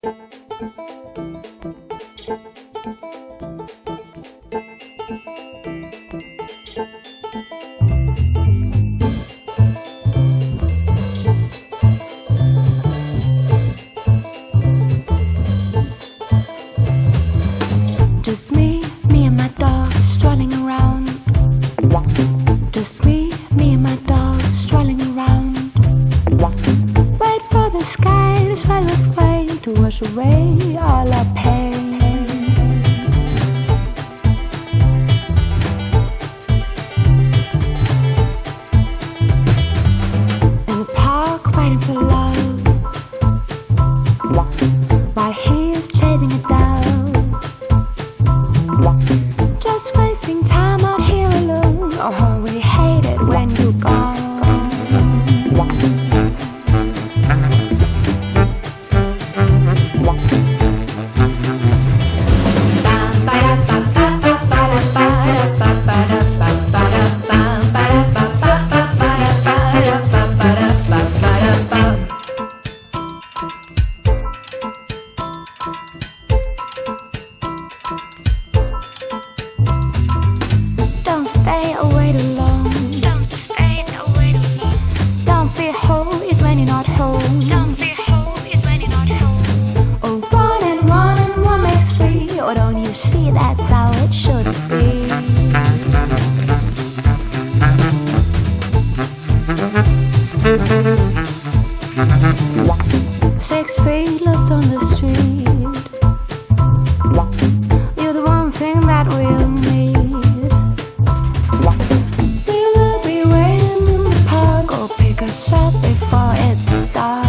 Just me and my dog strolling around. Just me and my dog strolling around. Wait for the sky to swell away, to wash away all our pain. In the park waiting for love, while he is chasing a dove. Just wasting time out here alone. Oh, how we hate it when you're gone. Don't stay away too long. Don't stay away too long. Don't feel whole is when you're not home. Don't feel whole is when you're not home. Oh, one and one makes three. Oh, don't you see that's how it should be? 6 feet lost on the street. You're the one thing that we'll need. We will be waiting in the park, or pick us up before it's dark.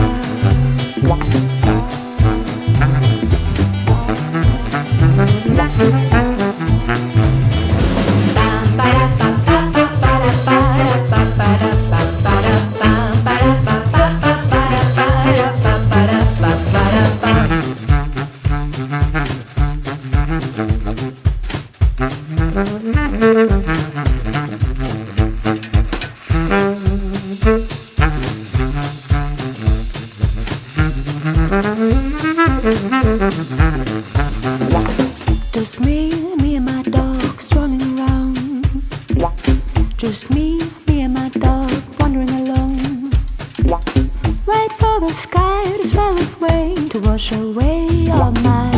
Just me and my dog strolling around. Just me and my dog wandering alone. Wait for the sky to swell with rain, to wash away all my